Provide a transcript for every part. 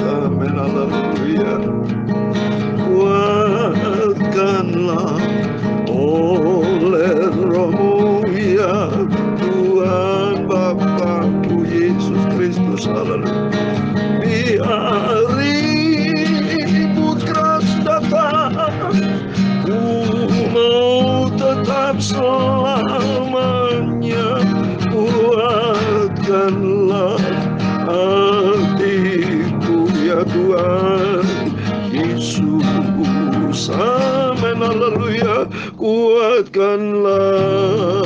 Amin. Haleluya. Kuatkanlah oleh Roh-Mu ya Tuhan Bapakku Yesus Kristus. Haleluya. Biar ribut keras datang, ku mau tetap selamanya. Kuatkanlah hatiku ya Tuhan Yesus. Amin. Haleluya. Kuatkanlah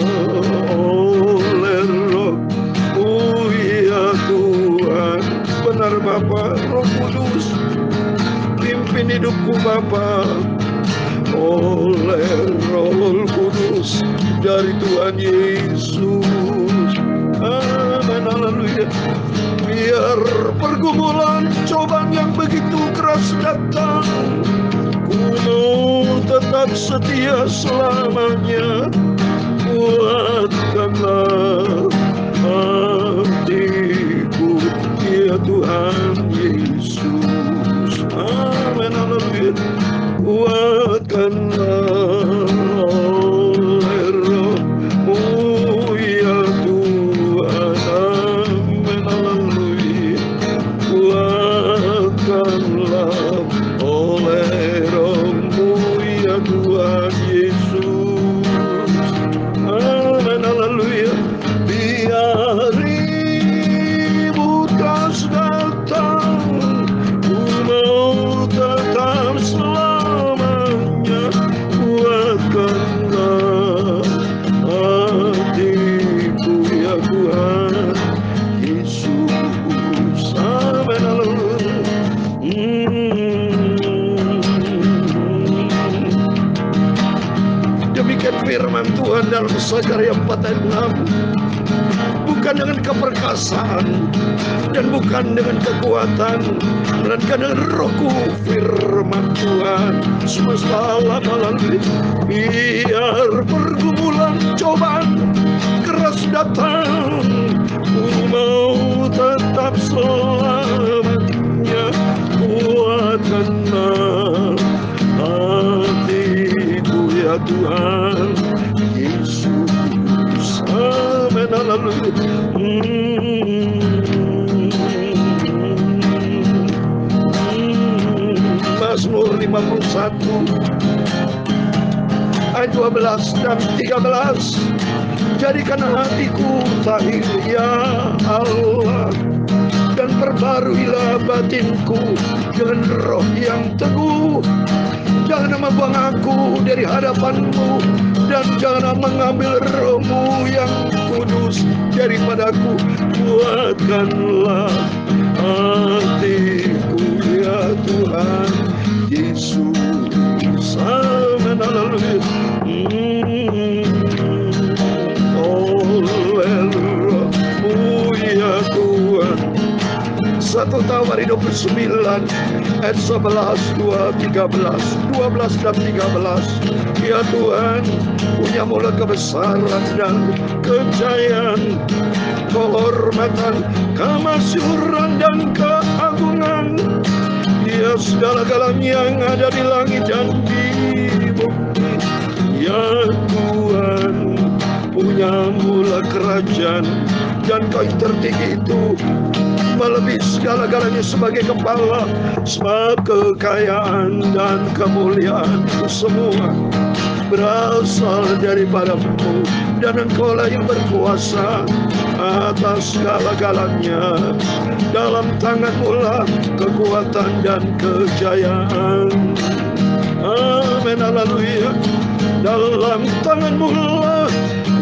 oleh Roh-Mu ya Tuhan. Benar Bapa, Roh Kudus pimpin hidupku Bapa, oleh Roh Kudus dari Tuhan Yesus. Amin. Haleluya. Biar pergumulan cobaan yang begitu keras datang, ku mau tetap setia selamanya. Kuatkanlah hatiku ya Tuhan Yesus. Amin. Haleluya. Kuatkanlah oleh Roh-Mu ya Tuhan. Amin. Haleluya. Kuatkanlah oleh Roh-Mu ya Tuhan Yesus. Amin. Haleluya. Biar ribut keras datang, ku mau tetap selamanya. Kuatkanlah hatiku ya Tuhan Yesus. Amin. Haleluya. Demikian firman Tuhan dalam Zakaria 4 ayat 6. Bukan dengan keperkasaan dan bukan dengan kekuatan, melainkan dengan Rohku, firman Tuhan semesta alam. Haleluya. Biar pergumulan cobaan keras datang, ku mau tetap selamanya. Kuatkanlah hatiku ya Tuhan Yesus. Amin. Haleluya. Mazmur 51 ayat 12 dan 13. Jadikan hatiku tahir ya Allah, dan perbaruilah batinku dengan roh yang teguh. Jangan membuang aku dari hadapan-Mu, dan jangan mengambil Roh-Mu yang kudus daripadaku. Kuatkanlah hatiku ya Tuhan Yesus. Amin. Haleluya. Oleh Roh-Mu ya Tuhan. 1 Tawari 29 ayat 11, 13 dan 13. Ya Tuhan, punya mula kebesaran dan kejayaan, kehormatan, kemasyhuran dan keagungan. Ya segala-galanya yang ada di langit dan di bumi. Ya Tuhan, punya mula kerajaan, dan Kau yang tertinggi itu melebihi segala-galanya sebagai kepala. Sebab kekayaan dan kemuliaan itu semua berasal daripada-Mu, dan Engkau-lah yang berkuasa atas segala-galanya. Dalam tangan-Mu lah kekuatan dan kejayaan. Amin. Haleluya. Dalam tangan-Mu lah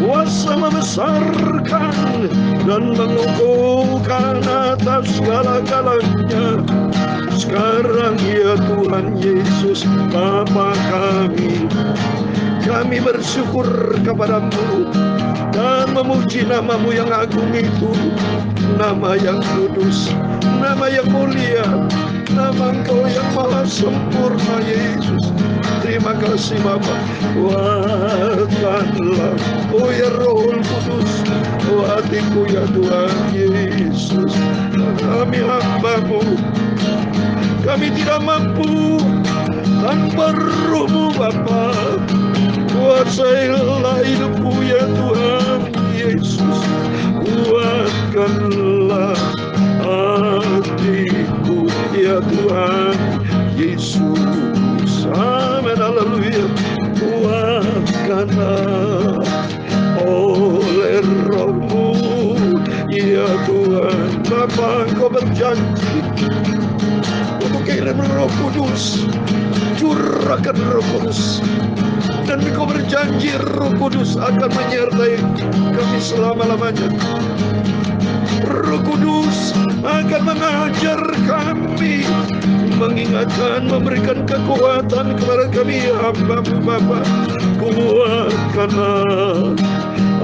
kuasa membesarkan dan mengukuhkan atas segala-galanya. Sekarang ya Tuhan Yesus Bapa kami bersyukur kepada-Mu dan memuji nama-Mu yang agung itu, nama yang kudus, nama yang mulia, nama Engkau yang maha sempurna Yesus. Terima kasih Bapa. Kuatkanlah oh ya Roh Kudus oh hatiku ya Tuhan Yesus. Kami hamba-Mu Kami tidak mampu tanpa Roh-Mu Bapa. Kuasailah hidupku ya Tuhan Yesus. Kuatkanlah hatiku ya Tuhan Yesus. Amin, haleluya. Kuatkanlah oleh Roh-Mu ya Tuhan. Bapa, Engkau berjanji untuk kirim Roh Kudus, curahkan Roh Kudus, dan Engkau berjanji Roh Kudus akan menyertai kami selama-lamanya. Roh Kudus akan mengajar kami, mengingatkan, memberikan kekuatan kepada kami hamba-Mu Bapa. Kuatkanlah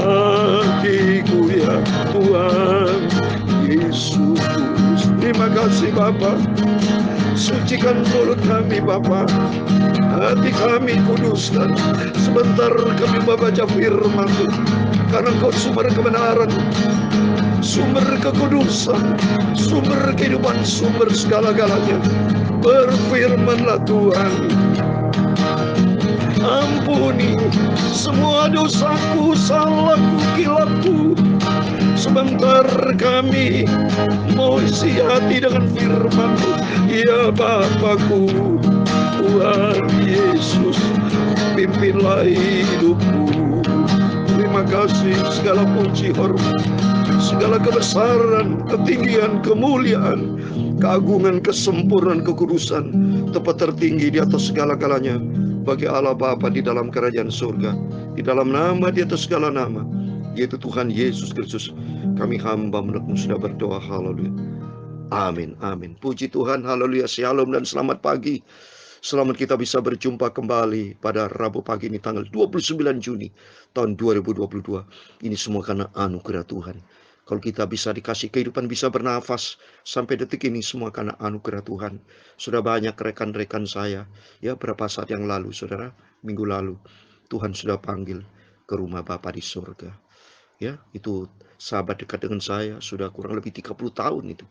hatiku ya Tuhan Yesus. Terima kasih Bapa. Sucikan mulut kami Bapa, hati kami kuduskan. Sebentar kami membaca firman-Mu, karena Engkau sumber kebenaran, sumber kekudusan, sumber kehidupan, sumber segala-galanya. Berfirmanlah Tuhan. Ampuni semua dosaku, salahku, kilapku. Sebentar kami mau isi hati dengan firman-Mu ya Bapakku. Tuhan Yesus, pimpinlah hidupku. Terima kasih, segala puji hormat, segala kebesaran, ketinggian, kemuliaan, keagungan, kesempurnaan, kekudusan, tempat tertinggi di atas segala-galanya bagi Allah Bapa di dalam kerajaan surga, di dalam nama di atas segala nama, yaitu Tuhan Yesus Kristus. Kami hamba menurut-Mu sudah berdoa. Haleluya. Amin, amin. Puji Tuhan, haleluya, shalom dan selamat pagi. Selamat kita bisa berjumpa kembali pada Rabu pagi ini tanggal 29 Juni tahun 2022. Ini semua karena anugerah Tuhan. Kalau kita bisa dikasih kehidupan, bisa bernafas sampai detik ini, semua karena anugerah Tuhan. Sudah banyak rekan-rekan saya, ya berapa saat yang lalu, saudara, minggu lalu, Tuhan sudah panggil ke rumah Bapa di surga. Ya, itu sahabat dekat dengan saya, sudah kurang lebih 30 tahun itu.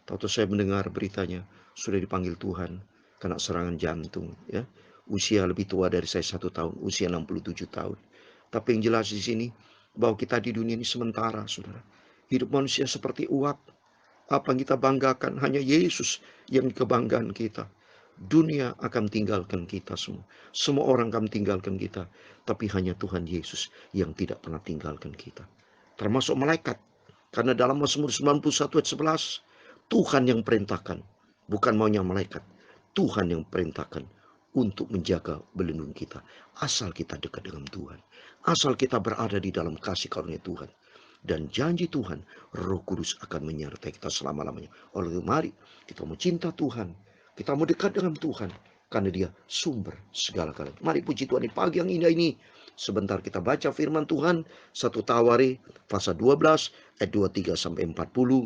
Tahu-tahu saya mendengar beritanya, sudah dipanggil Tuhan kena serangan jantung. Ya, usia lebih tua dari saya 1 tahun, usia 67 tahun. Tapi yang jelas di sini, bahwa kita di dunia ini sementara, saudara. Hidup manusia seperti uap. Apa yang kita banggakan, hanya Yesus yang kebanggaan kita. Dunia akan tinggalkan kita semua. Semua orang akan tinggalkan kita. Tapi hanya Tuhan Yesus yang tidak pernah tinggalkan kita. Termasuk malaikat. Karena dalam Mazmur 91 ayat 11, Tuhan yang perintahkan. Bukan maunya malaikat. Tuhan yang perintahkan untuk menjaga melindungi kita. Asal kita dekat dengan Tuhan. Asal kita berada di dalam kasih karunia Tuhan. Dan janji Tuhan, Roh Kudus akan menyertai kita selama-lamanya. Oleh itu mari kita mau cinta Tuhan. Kita mau dekat dengan Tuhan. Karena Dia sumber segala-galanya. Mari puji Tuhan di pagi yang indah ini. Sebentar kita baca firman Tuhan. 1 Tawari pasal 12 ayat 23 sampai 40.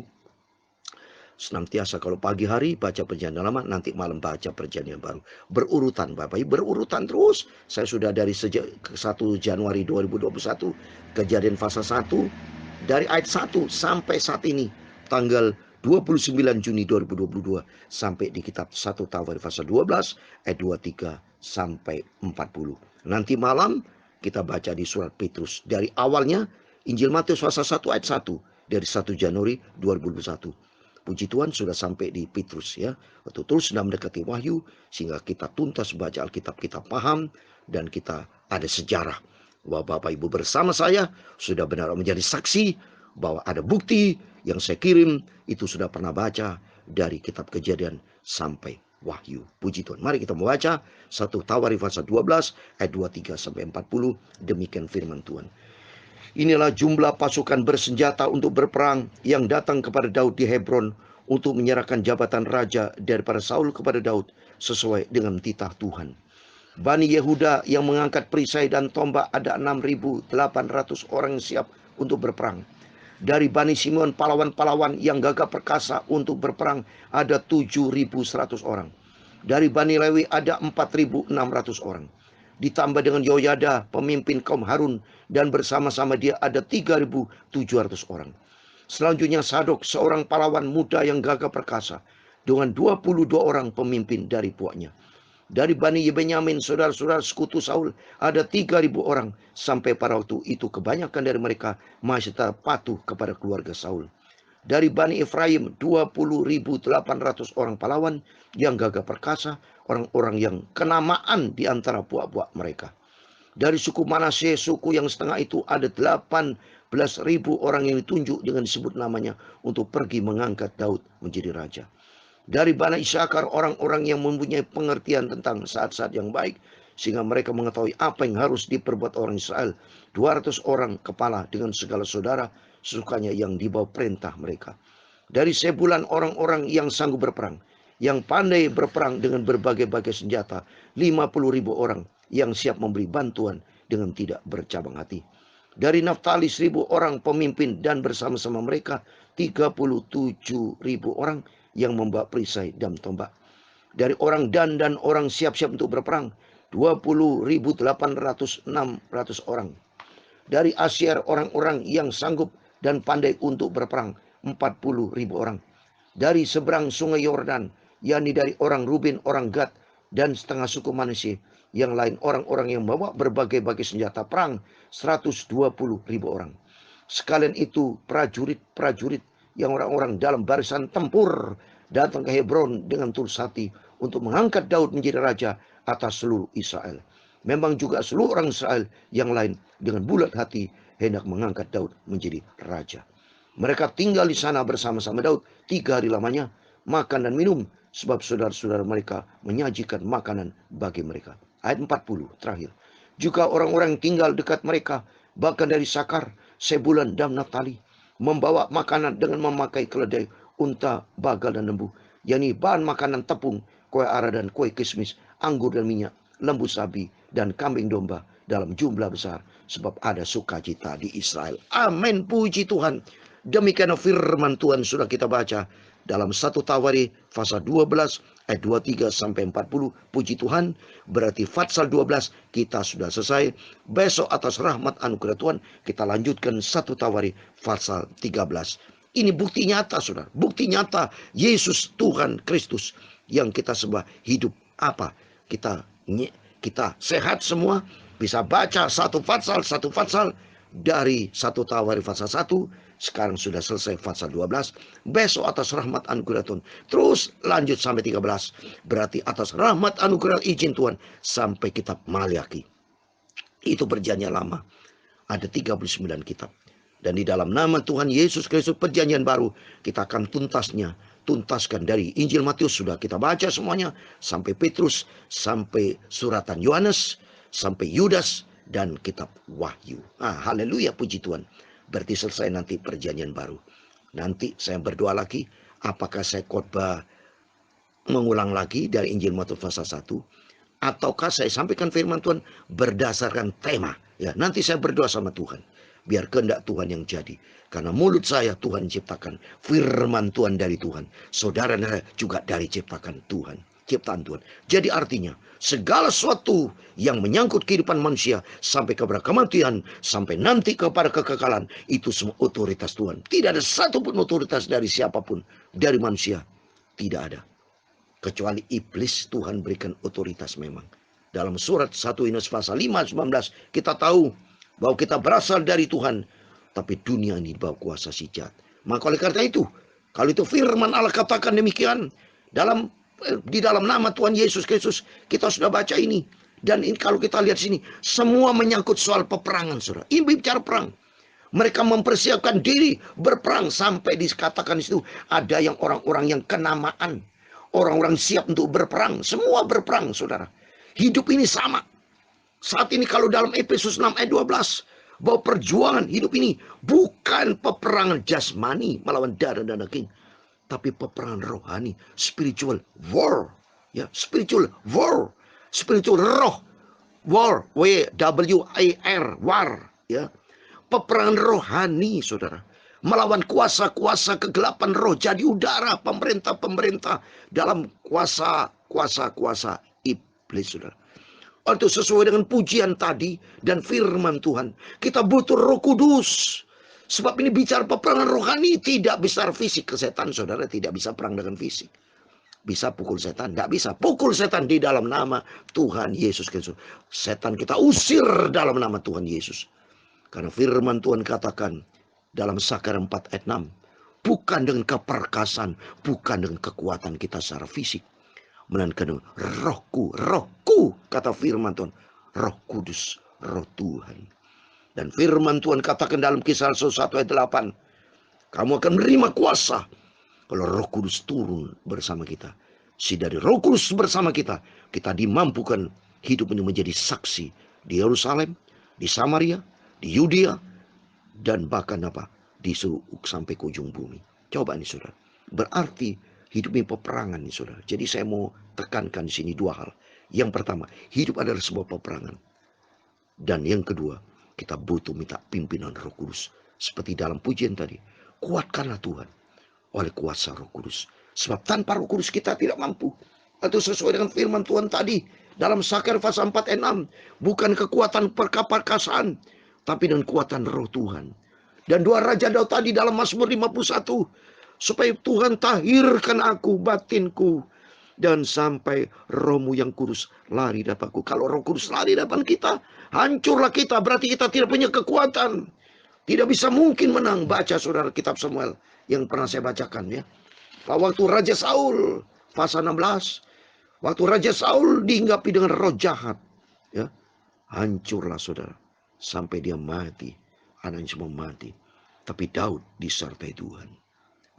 Senantiasa kalau pagi hari baca perjanjian lama, nanti malam baca perjanjian baru. Berurutan Bapak Ibu, berurutan terus. Saya sudah dari sejak 1 Januari 2021, kejadian pasal 1, dari ayat 1 sampai saat ini, tanggal 29 Juni 2022, sampai di kitab 1 Tawari pasal 12, ayat 23 sampai 40. Nanti malam kita baca di surat Petrus. Dari awalnya, Injil Matius pasal 1 ayat 1, dari 1 Januari 2021. Puji Tuhan sudah sampai di Petrus ya. Betul-betul sudah mendekati Wahyu sehingga kita tuntas baca Alkitab, kita paham dan kita ada sejarah. Bahwa Bapak Ibu bersama saya sudah benar menjadi saksi bahwa ada bukti yang saya kirim itu sudah pernah baca dari kitab Kejadian sampai Wahyu. Puji Tuhan. Mari kita membaca 1 Tawari pasal 12 ayat 23 sampai 40. Demikian firman Tuhan. Inilah jumlah pasukan bersenjata untuk berperang yang datang kepada Daud di Hebron untuk menyerahkan jabatan raja daripada Saul kepada Daud sesuai dengan titah Tuhan. Bani Yehuda yang mengangkat perisai dan tombak ada 6.800 orang yang siap untuk berperang. Dari Bani Simeon pahlawan-pahlawan yang gagah perkasa untuk berperang ada 7.100 orang. Dari Bani Lewi ada 4.600 orang. Ditambah dengan Yoyada, pemimpin kaum Harun, dan bersama-sama dia ada 3.700 orang. Selanjutnya Sadok, seorang pahlawan muda yang gagah perkasa. dengan 22 orang pemimpin dari puaknya. Dari Bani Benyamin, saudara-saudara sekutu Saul, ada 3.000 orang. Sampai pada waktu itu kebanyakan dari mereka masih tetap patuh kepada keluarga Saul. Dari Bani Efraim, 20.800 orang pahlawan yang gagah perkasa, orang-orang yang kenamaan di antara puak-puak mereka. Dari suku Manasye, suku yang setengah itu, ada 18.000 orang yang ditunjuk dengan disebut namanya untuk pergi mengangkat Daud menjadi raja. Dari Bani Isakar, orang-orang yang mempunyai pengertian tentang saat-saat yang baik, sehingga mereka mengetahui apa yang harus diperbuat orang Israel. 200 orang kepala dengan segala saudara sukanya yang dibawa perintah mereka. Dari Sebulan, orang-orang yang sanggup berperang, yang pandai berperang dengan berbagai-bagai senjata. 50.000 orang yang siap memberi bantuan dengan tidak bercabang hati. Dari Naftali, 1.000 orang pemimpin, dan bersama-sama mereka 37.000 orang yang membawa perisai dan tombak. Dari orang Dan dan orang siap-siap untuk berperang, 20.800 orang. Dari Asyir, orang-orang yang sanggup dan pandai untuk berperang, 40.000 orang. Dari seberang sungai Yordan, yakni dari orang Ruben, orang Gad, dan setengah suku Manasye, yang lain orang-orang yang membawa berbagai-bagai senjata perang, 120.000 orang. Sekalian itu prajurit-prajurit yang orang-orang dalam barisan tempur datang ke Hebron dengan tulus hati untuk mengangkat Daud menjadi raja atas seluruh Israel. Memang juga seluruh orang Israel yang lain dengan bulat hati hendak mengangkat Daud menjadi raja. Mereka tinggal di sana bersama-sama Daud 3 hari lamanya, makan dan minum, sebab saudara-saudara mereka menyajikan makanan bagi mereka. Ayat 40 terakhir. Juga orang-orang yang tinggal dekat mereka, bahkan dari Sakar, Sebulan dan Naftali, membawa makanan dengan memakai keledai, unta, bagal dan lembu, yakni bahan makanan tepung, kue ara dan kue kismis, anggur dan minyak, lembu sapi dan kambing domba dalam jumlah besar, sebab ada sukacita di Israel. Amin, puji Tuhan. Demikian firman Tuhan sudah kita baca dalam 1 Tawari pasal 12 ayat 23 sampai 40. Puji Tuhan, berarti Fatsal 12 kita sudah selesai. Besok atas rahmat anugerah Tuhan kita lanjutkan 1 Tawari pasal 13. Ini bukti nyata, saudara. Bukti nyata Yesus Tuhan Kristus yang kita sembah hidup. Apa? Kita sehat semua, bisa baca satu Fatsal dari 1 Tawari pasal 1. Sekarang sudah selesai Fatsal 12. Besok atas rahmat anugerah Tuhan terus lanjut sampai 13. Berarti atas rahmat anugerah izin Tuhan sampai kitab Maliaki. Itu perjanjian lama. Ada 39 kitab. Dan di dalam nama Tuhan Yesus Kristus perjanjian baru, kita akan tuntaskan dari Injil Matius sudah kita baca semuanya, sampai Petrus, sampai suratan Yohanes, sampai Yudas, dan kitab Wahyu. Haleluya, puji Tuhan. Berarti selesai nanti perjanjian baru. Nanti saya berdoa lagi, apakah saya khotbah mengulang lagi dari Injil Matius pasal 1, ataukah saya sampaikan firman Tuhan berdasarkan tema. Ya, nanti saya berdoa sama Tuhan. Biar kehendak Tuhan yang jadi. Karena mulut saya Tuhan ciptakan. Firman Tuhan dari Tuhan. Saudara juga dari ciptaan Tuhan. Jadi artinya segala sesuatu yang menyangkut kehidupan manusia sampai kepada kematian, sampai nanti kepada kekekalan, itu semua otoritas Tuhan. Tidak ada satupun otoritas dari siapapun, dari manusia. Tidak ada. Kecuali iblis Tuhan berikan otoritas memang. Dalam surat 1 Yohanes pasal 5:19 kita tahu bahwa kita berasal dari Tuhan, tapi dunia ini dibawa kuasa si jahat. Maka oleh karena itu, kalau itu firman Allah katakan demikian, di dalam nama Tuhan Yesus Kristus kita sudah baca ini. Dan ini kalau kita lihat sini, semua menyangkut soal peperangan, saudara. Ini bicara perang. Mereka mempersiapkan diri berperang, sampai dikatakan di situ ada yang orang-orang yang kenamaan, orang-orang siap untuk berperang. Semua berperang, saudara. Hidup ini sama. Saat ini kalau dalam Efesus 6 ayat 12, bahwa perjuangan hidup ini bukan peperangan jasmani melawan darah dan daging, tapi peperangan rohani, spiritual war, ya, spiritual war, spiritual roh, war, W-W-A-R, war, ya, peperangan rohani, saudara, melawan kuasa-kuasa kegelapan roh jadi udara, pemerintah-pemerintah dalam kuasa iblis, saudara. Itu sesuai dengan pujian tadi dan firman Tuhan. Kita butuh Roh Kudus. Sebab ini bicara peperangan rohani, tidak bisa fisik. Setan, saudara, tidak bisa perang dengan fisik. Bisa pukul setan? Nggak bisa. Pukul setan di dalam nama Tuhan Yesus Kristus. Setan kita usir dalam nama Tuhan Yesus. Karena firman Tuhan katakan dalam Sakar 4 ayat 6. Bukan dengan keperkasan, bukan dengan kekuatan kita secara fisik. Melainkan dengan rohku, kata firman Tuhan. Roh Kudus, roh Tuhan. Dan firman Tuhan katakan dalam Kisah Rasul 1 ayat 8. Kamu akan menerima kuasa kalau Roh Kudus turun bersama kita. Dari Roh Kudus bersama kita, kita dimampukan hidup menjadi saksi di Yerusalem, di Samaria, di Yudea, dan bahkan di seluruh sampai ke ujung bumi. Coba nih saudara. Berarti hidup ini peperangan nih saudara. Jadi saya mau tekankan di sini dua hal. Yang pertama, hidup adalah sebuah peperangan. Dan yang kedua, kita butuh minta pimpinan Roh Kudus. Seperti dalam pujian tadi, kuatkanlah Tuhan oleh kuasa Roh Kudus. Sebab tanpa Roh Kudus kita tidak mampu. Atau sesuai dengan firman Tuhan tadi dalam Sakar pasal 4 ayat 6, bukan kekuatan perkapasaan, tapi dengan kuatan Roh Tuhan. Dan dua Raja Daud tadi dalam Mazmur 51, supaya Tuhan tahirkan aku, batinku, dan sampai Rohmu yang kudus lari dataku. Kalau Roh Kudus lari depan kita, hancurlah kita. Berarti kita tidak punya kekuatan. Tidak bisa mungkin menang. Baca saudara kitab Samuel yang pernah saya bacakan ya. Waktu Raja Saul, pasal 16. Waktu Raja Saul dihinggapi dengan roh jahat. Ya, hancurlah saudara. Sampai dia mati. Anaknya semua mati. Tapi Daud disertai Tuhan.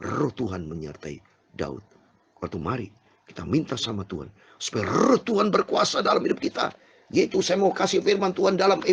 Roh Tuhan menyertai Daud. Waktu mari kita minta sama Tuhan. Supaya roh Tuhan berkuasa dalam hidup kita. Yaitu saya mau kasih firman Tuhan dalam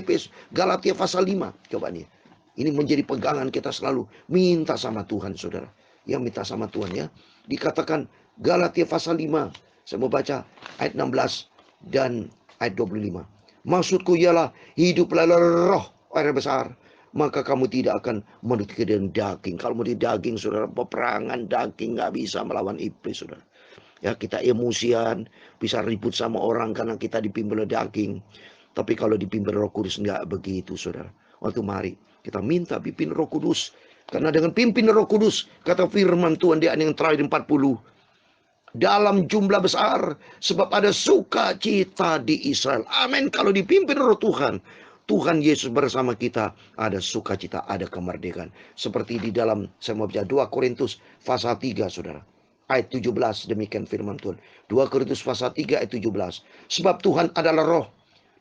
Galatia pasal 5. Coba nih. Ini menjadi pegangan kita selalu. Minta sama Tuhan saudara. Yang minta sama Tuhan ya. Dikatakan Galatia pasal 5. Saya mau baca ayat 16 dan ayat 25. Maksudku ialah hiduplah roh air besar. Maka kamu tidak akan menuruti kehendak daging. Kalau mau di daging saudara, peperangan daging nggak bisa melawan iblis saudara. Ya, kita emosian, bisa ribut sama orang karena kita dipimpin oleh daging. Tapi kalau dipimpin Roh Kudus nggak begitu saudara. Waktu mari kita minta pimpin Roh Kudus. Karena dengan pimpin Roh Kudus, kata firman Tuhan di ayat yang terakhir 40. Dalam jumlah besar, sebab ada sukacita di Israel. Amin. Kalau dipimpin Roh Tuhan, Tuhan Yesus bersama kita, ada sukacita, ada kemerdekaan. Seperti di dalam, saya mau baca 2 Korintus pasal 3 saudara. Ayat 17, demikian firman Tuhan. 2 Korintus pasal 3 ayat 17. Sebab Tuhan adalah roh.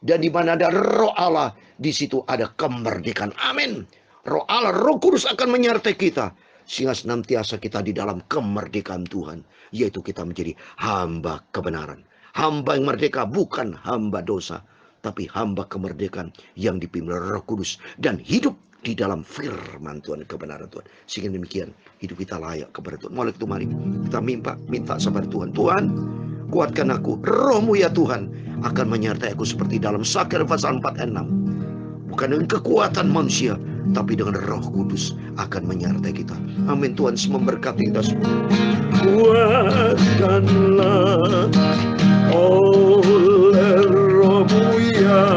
Dan di mana ada roh Allah, di situ ada kemerdekaan. Amin. Roh Allah, Roh Kudus akan menyertai kita. Sehingga senantiasa kita di dalam kemerdekaan Tuhan. Yaitu kita menjadi hamba kebenaran. Hamba yang merdeka, bukan hamba dosa. Tapi hamba kemerdekaan yang dipimpin Roh Kudus. Dan hidup di dalam firman Tuhan, kebenaran Tuhan. Sehingga demikian hidup kita layak kepada Tuhan. Mulai itu mari kita minta sama Tuhan. Tuhan, kuatkan aku. Roh-Mu ya Tuhan akan menyertai aku seperti dalam Sakar pasal 4 ayat 6. Bukan dengan kekuatan manusia, tapi dengan Roh Kudus akan menyertai kita. Amin. Tuhan memberkati kita semua. Kuatkanlah oleh Roh-Mu ya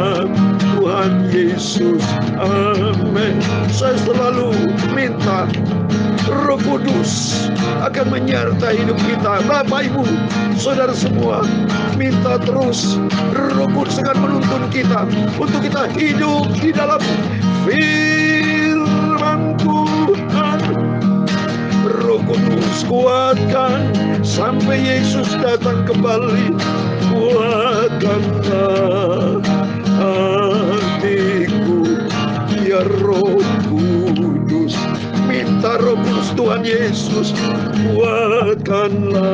Tuhan Yesus. Amin. Saya selalu minta Roh Kudus akan menyertai hidup kita. Bapak, Ibu, saudara semua, minta terus Roh Kudus akan menuntun kita untuk kita hidup di dalam firman Tuhan. Roh Kudus kuatkan sampai Yesus datang kembali. Kuatkanlah hatiku ya Roh Kudus. Minta Roh Kudus Tuhan Yesus, kuatkanlah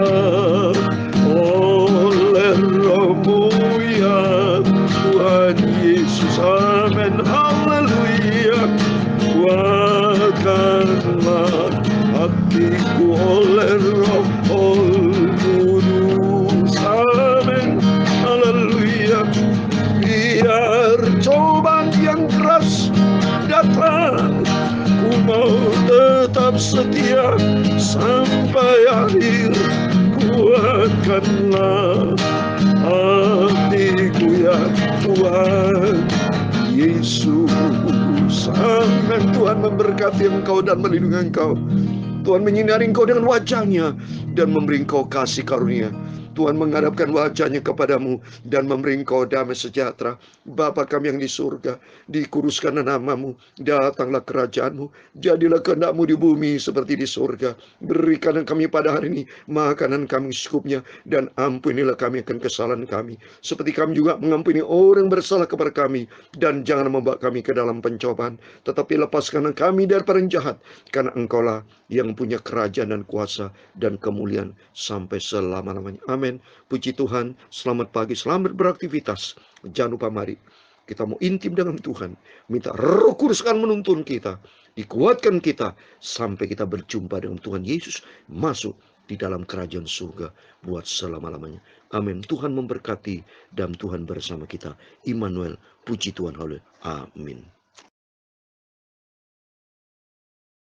oleh Roh-Mu ya Tuhan Yesus. Amin. Haleluya. Kuatkanlah hatiku oleh Roh Kudus. Amin. Haleluya. Biar cobaan yang keras datang, ku mau tetap setia sampai akhir. Kuatkanlah hatiku ya Tuhan Yesus. Amin. Tuhan memberkati engkau dan melindungi engkau. Tuhan menyinari engkau dengan wajah-Nya dan memberi engkau kasih karunia. Tuhan menghadapkan wajah-Nya kepadamu dan memberi engkau damai sejahtera. Bapa kami yang di surga, dikuduskanlah nama-Mu, datanglah kerajaan-Mu, jadilah kehendak-Mu di bumi seperti di surga. Berikanlah kami pada hari ini makanan kami secukupnya, dan ampunilah kami akan kesalahan kami, seperti kami juga mengampuni orang bersalah kepada kami. Dan jangan membawa kami ke dalam pencobaan, tetapi lepaskanlah kami daripada yang jahat, karena Engkaulah yang punya kerajaan dan kuasa dan kemuliaan sampai selama-lamanya. Amin. Puji Tuhan. Selamat pagi, selamat beraktivitas. Jangan lupa, mari kita mau intim dengan Tuhan, minta Roh Kudus akan menuntun kita, dikuatkan kita sampai kita berjumpa dengan Tuhan Yesus, masuk di dalam kerajaan surga buat selama-lamanya. Amin. Tuhan memberkati dan Tuhan bersama kita. Immanuel. Puji Tuhan. Haleluya. Amin.